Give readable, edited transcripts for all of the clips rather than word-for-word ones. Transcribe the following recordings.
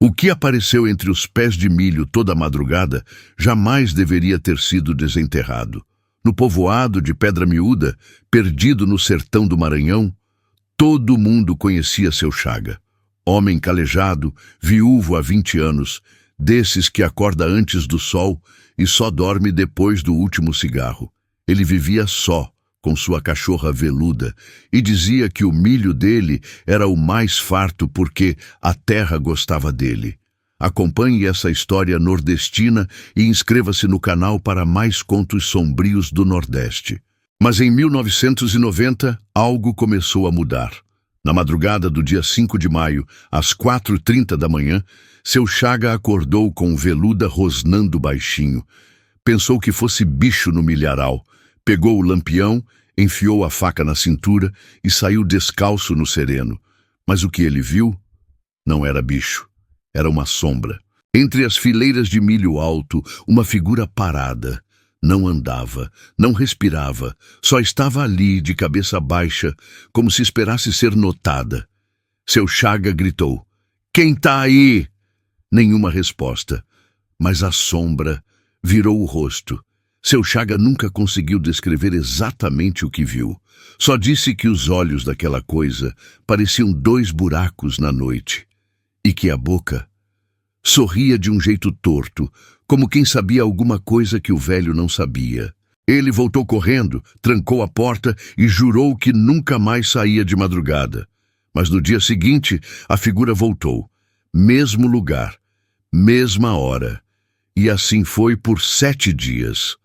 O que apareceu entre os pés de milho toda a madrugada jamais deveria ter sido desenterrado. No povoado de Pedra Miúda, perdido no sertão do Maranhão, todo mundo conhecia seu Chaga. Homem calejado, viúvo há 20 anos, desses que acorda antes do sol e só dorme depois do último cigarro. Ele vivia só, com sua cachorra veluda, e dizia que o milho dele era o mais farto porque a terra gostava dele. Acompanhe essa história nordestina e inscreva-se no canal para mais contos sombrios do Nordeste. Mas em 1990, algo começou a mudar. Na madrugada do dia 5 de maio, às 4h30 da manhã, seu Chaga acordou com Veluda rosnando baixinho. Pensou que fosse bicho no milharal. Pegou o lampião, enfiou a faca na cintura e saiu descalço no sereno. Mas o que ele viu não era bicho, era uma sombra. Entre as fileiras de milho alto, uma figura parada. Não andava, não respirava, só estava ali, de cabeça baixa, como se esperasse ser notada. Seu Chaga gritou: "Quem tá aí?" Nenhuma resposta, mas a sombra virou o rosto. Seu Chaga nunca conseguiu descrever exatamente o que viu. Só disse que os olhos daquela coisa pareciam 2 buracos na noite. E que a boca sorria de um jeito torto, como quem sabia alguma coisa que o velho não sabia. Ele voltou correndo, trancou a porta e jurou que nunca mais saía de madrugada. Mas no dia seguinte, a figura voltou. Mesmo lugar, mesma hora. E assim foi por 7 dias.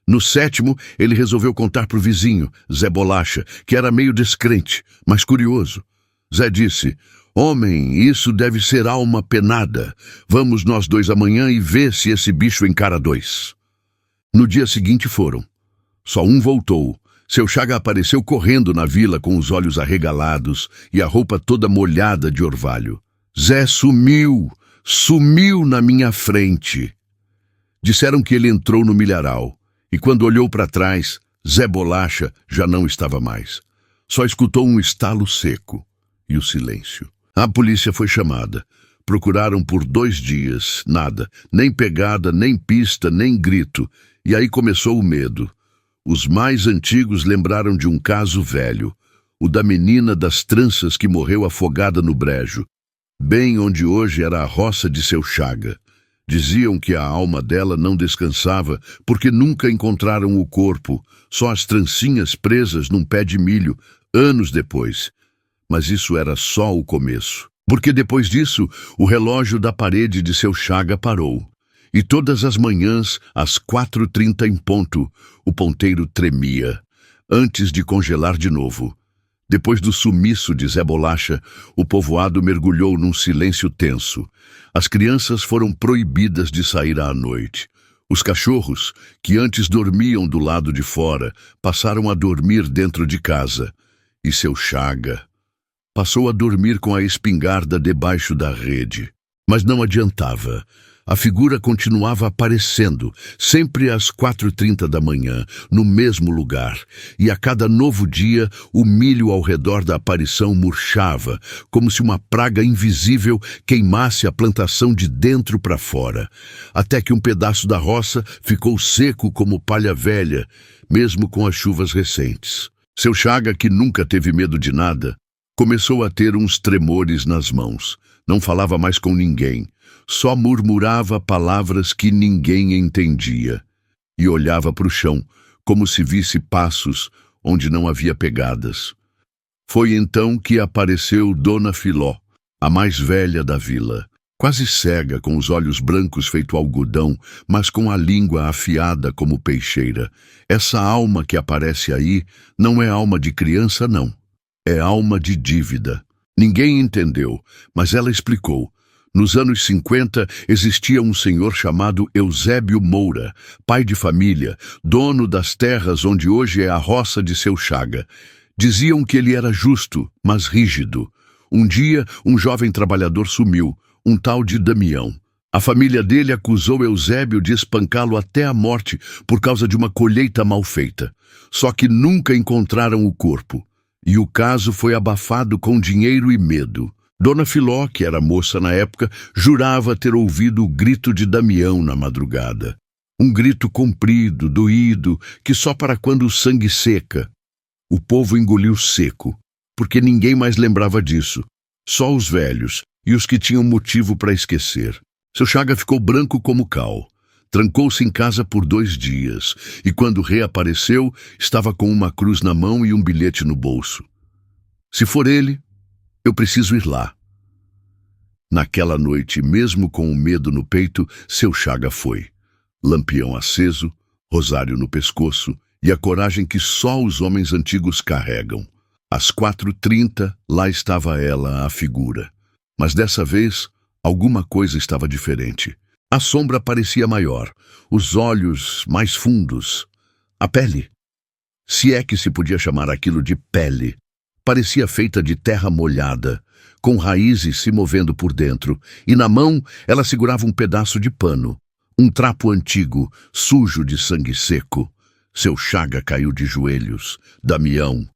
No 7º, ele resolveu contar para o vizinho, Zé Bolacha, que era meio descrente, mas curioso. Zé disse: "Homem, isso deve ser alma penada. Vamos nós 2 amanhã e ver se esse bicho encara 2. No dia seguinte foram. Só um voltou. Seu Chaga apareceu correndo na vila com os olhos arregalados e a roupa toda molhada de orvalho. Zé sumiu na minha frente. Disseram que ele entrou no milharal. E quando olhou para trás, Zé Bolacha já não estava mais. Só escutou um estalo seco e o silêncio. A polícia foi chamada. Procuraram por 2 dias, nada. Nem pegada, nem pista, nem grito. E aí começou o medo. Os mais antigos lembraram de um caso velho. O da menina das tranças que morreu afogada no brejo. Bem onde hoje era a roça de seu Chaga. Diziam que a alma dela não descansava porque nunca encontraram o corpo, só as trancinhas presas num pé de milho, anos depois. Mas isso era só o começo, porque depois disso o relógio da parede de seu Chaga parou. E todas as manhãs, às 4h30 em ponto, o ponteiro tremia, antes de congelar de novo. Depois do sumiço de Zé Bolacha, o povoado mergulhou num silêncio tenso. As crianças foram proibidas de sair à noite. Os cachorros, que antes dormiam do lado de fora, passaram a dormir dentro de casa. E seu Chaga passou a dormir com a espingarda debaixo da rede. Mas não adiantava. A figura continuava aparecendo, sempre às 4h30 da manhã, no mesmo lugar, e a cada novo dia o milho ao redor da aparição murchava, como se uma praga invisível queimasse a plantação de dentro para fora, até que um pedaço da roça ficou seco como palha velha, mesmo com as chuvas recentes. Seu Chaga, que nunca teve medo de nada, começou a ter uns tremores nas mãos. Não falava mais com ninguém. Só murmurava palavras que ninguém entendia. E olhava para o chão, como se visse passos onde não havia pegadas. Foi então que apareceu Dona Filó, a mais velha da vila. Quase cega, com os olhos brancos feito algodão, mas com a língua afiada como peixeira. Essa alma que aparece aí não é alma de criança, não. É alma de dívida. Ninguém entendeu, mas ela explicou. Nos anos 50, existia um senhor chamado Eusébio Moura, pai de família, dono das terras onde hoje é a roça de seu Chaga. Diziam que ele era justo, mas rígido. Um dia, um jovem trabalhador sumiu, um tal de Damião. A família dele acusou Eusébio de espancá-lo até a morte por causa de uma colheita mal feita. Só que nunca encontraram o corpo. E o caso foi abafado com dinheiro e medo. Dona Filó, que era moça na época, jurava ter ouvido o grito de Damião na madrugada. Um grito comprido, doído, que só para quando o sangue seca. O povo engoliu seco, porque ninguém mais lembrava disso. Só os velhos e os que tinham motivo para esquecer. Seu Chaga ficou branco como cal. Trancou-se em casa por 2 dias, e quando reapareceu, estava com uma cruz na mão e um bilhete no bolso. Se for ele, eu preciso ir lá. Naquela noite, mesmo com o medo no peito, seu Chaga foi. Lampião aceso, rosário no pescoço e a coragem que só os homens antigos carregam. Às 4h30, lá estava ela, a figura. Mas dessa vez, alguma coisa estava diferente. A sombra parecia maior, os olhos mais fundos. A pele, se é que se podia chamar aquilo de pele, parecia feita de terra molhada, com raízes se movendo por dentro, e na mão ela segurava um pedaço de pano, um trapo antigo, sujo de sangue seco. Seu Chaga caiu de joelhos. Damião.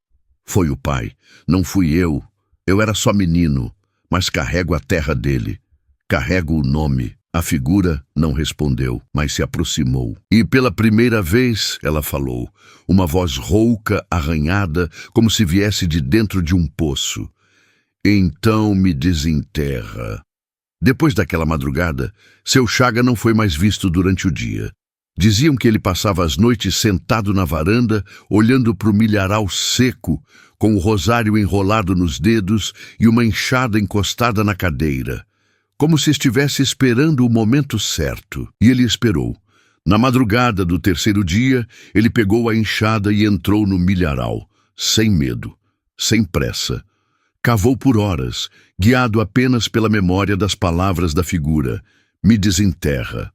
Foi o pai. Não fui eu. Eu era só menino, mas carrego a terra dele. Carrego o nome. A figura não respondeu, mas se aproximou. E pela primeira vez ela falou, uma voz rouca, arranhada, como se viesse de dentro de um poço. Então me desenterra. Depois daquela madrugada, seu Chaga não foi mais visto durante o dia. Diziam que ele passava as noites sentado na varanda, olhando para o milharal seco, com o rosário enrolado nos dedos e uma enxada encostada na cadeira, como se estivesse esperando o momento certo. E ele esperou. Na madrugada do 3º dia, ele pegou a enxada e entrou no milharal, sem medo, sem pressa. Cavou por horas, guiado apenas pela memória das palavras da figura. Me desenterra.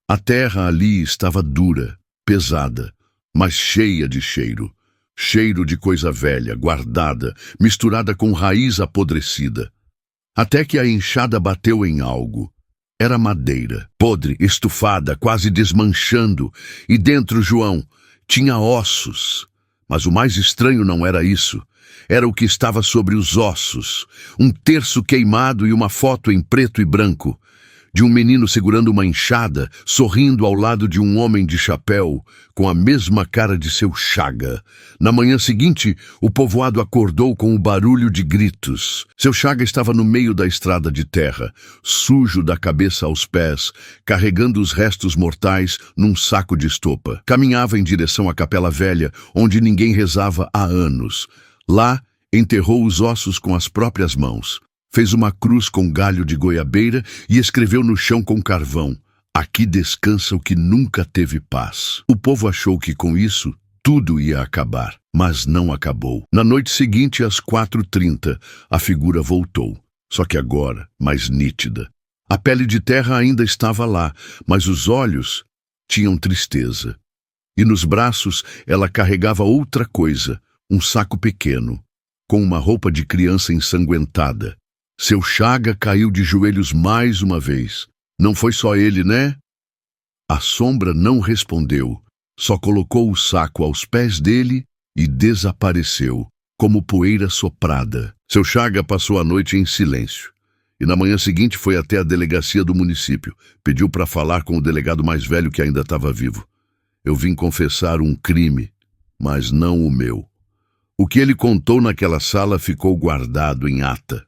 A terra ali estava dura, pesada, mas cheia de cheiro. Cheiro de coisa velha, guardada, misturada com raiz apodrecida. Até que a enxada bateu em algo. Era madeira, podre, estufada, quase desmanchando, e dentro, João, tinha ossos. Mas o mais estranho não era isso. Era o que estava sobre os ossos, um terço queimado e uma foto em preto e branco, de um menino segurando uma enxada, sorrindo ao lado de um homem de chapéu, com a mesma cara de seu Chaga. Na manhã seguinte, o povoado acordou com o barulho de gritos. Seu Chaga estava no meio da estrada de terra, sujo da cabeça aos pés, carregando os restos mortais num saco de estopa. Caminhava em direção à capela velha, onde ninguém rezava há anos. Lá, enterrou os ossos com as próprias mãos. Fez uma cruz com galho de goiabeira e escreveu no chão com carvão: aqui descansa o que nunca teve paz. O povo achou que com isso tudo ia acabar, mas não acabou. Na noite seguinte, às 4h30, a figura voltou, só que agora mais nítida. A pele de terra ainda estava lá, mas os olhos tinham tristeza. E nos braços ela carregava outra coisa, um saco pequeno, com uma roupa de criança ensanguentada. Seu Chaga caiu de joelhos mais uma vez. Não foi só ele, né? A sombra não respondeu, só colocou o saco aos pés dele e desapareceu, como poeira soprada. Seu Chaga passou a noite em silêncio. E na manhã seguinte foi até a delegacia do município. Pediu para falar com o delegado mais velho que ainda estava vivo. Eu vim confessar um crime, mas não o meu. O que ele contou naquela sala ficou guardado em ata.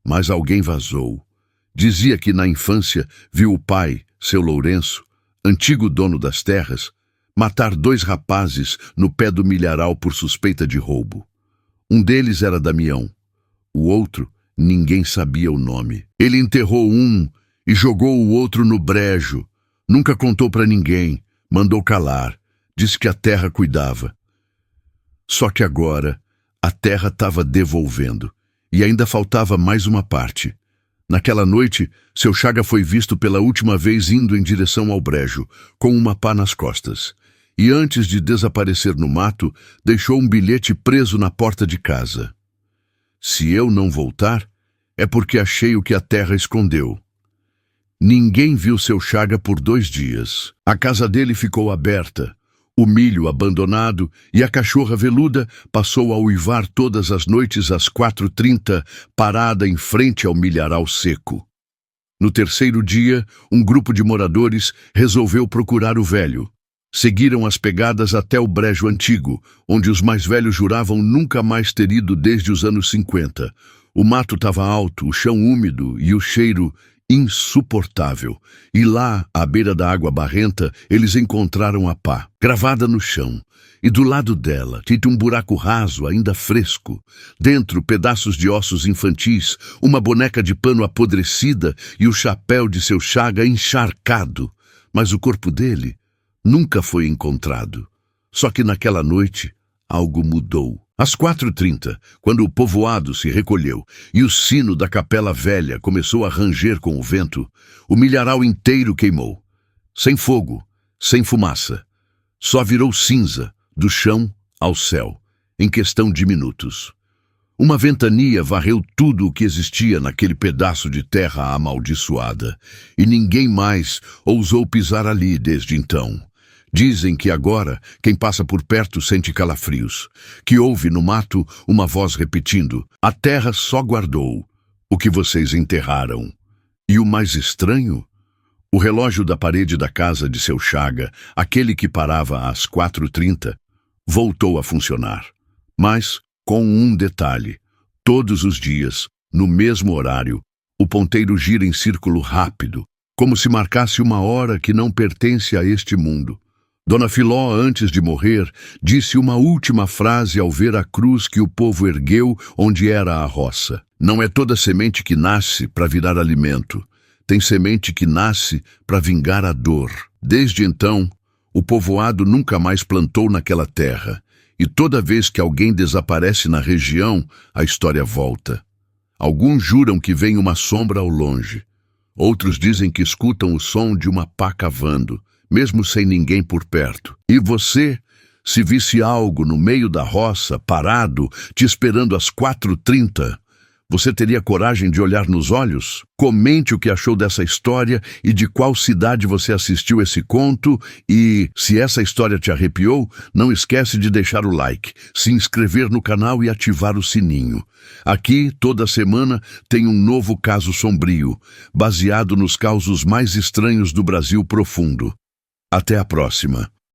Mas alguém vazou. Dizia que na infância viu o pai, seu Lourenço, antigo dono das terras, matar 2 rapazes no pé do milharal por suspeita de roubo. Um deles era Damião. O outro, ninguém sabia o nome. Ele enterrou um e jogou o outro no brejo. Nunca contou para ninguém, mandou calar. Disse que a terra cuidava. Só que agora a terra estava devolvendo. E ainda faltava mais uma parte. Naquela noite, seu Chaga foi visto pela última vez indo em direção ao brejo, com uma pá nas costas. E antes de desaparecer no mato, deixou um bilhete preso na porta de casa. Se eu não voltar, é porque achei o que a terra escondeu. Ninguém viu seu Chaga por 2 dias. A casa dele ficou aberta. o milho abandonado, e a cachorra veluda passou a uivar todas as noites às 4h30, parada em frente ao milharal seco. No terceiro dia, um grupo de moradores resolveu procurar o velho. Seguiram as pegadas até o brejo antigo, onde os mais velhos juravam nunca mais ter ido desde os anos 50. O mato estava alto, o chão úmido e o cheiro insuportável. E lá, à beira da água barrenta, eles encontraram a pá, gravada no chão. E do lado dela, tinha um buraco raso, ainda fresco. Dentro, pedaços de ossos infantis, uma boneca de pano apodrecida e o chapéu de seu Chaga encharcado. Mas o corpo dele nunca foi encontrado. Só que naquela noite, algo mudou. Às 4h30, quando o povoado se recolheu e o sino da capela velha começou a ranger com o vento, o milharal inteiro queimou. Sem fogo, sem fumaça. Só virou cinza, do chão ao céu, em questão de minutos. Uma ventania varreu tudo o que existia naquele pedaço de terra amaldiçoada, e ninguém mais ousou pisar ali desde então. Dizem que agora quem passa por perto sente calafrios, que ouve no mato uma voz repetindo: "A terra só guardou o que vocês enterraram." E o mais estranho? O relógio da parede da casa de seu Chaga, aquele que parava às 4h30, voltou a funcionar. Mas com um detalhe: todos os dias, no mesmo horário, o ponteiro gira em círculo rápido, como se marcasse uma hora que não pertence a este mundo. Dona Filó, antes de morrer, disse uma última frase ao ver a cruz que o povo ergueu onde era a roça. Não é toda semente que nasce para virar alimento. Tem semente que nasce para vingar a dor. Desde então, o povoado nunca mais plantou naquela terra. E toda vez que alguém desaparece na região, a história volta. Alguns juram que vem uma sombra ao longe. Outros dizem que escutam o som de uma pá cavando, mesmo sem ninguém por perto. E você, se visse algo no meio da roça, parado, te esperando às 4h30, você teria coragem de olhar nos olhos? Comente o que achou dessa história e de qual cidade você assistiu esse conto. E, se essa história te arrepiou, não esquece de deixar o like, se inscrever no canal e ativar o sininho. Aqui, toda semana, tem um novo caso sombrio, baseado nos causos mais estranhos do Brasil profundo. Até a próxima.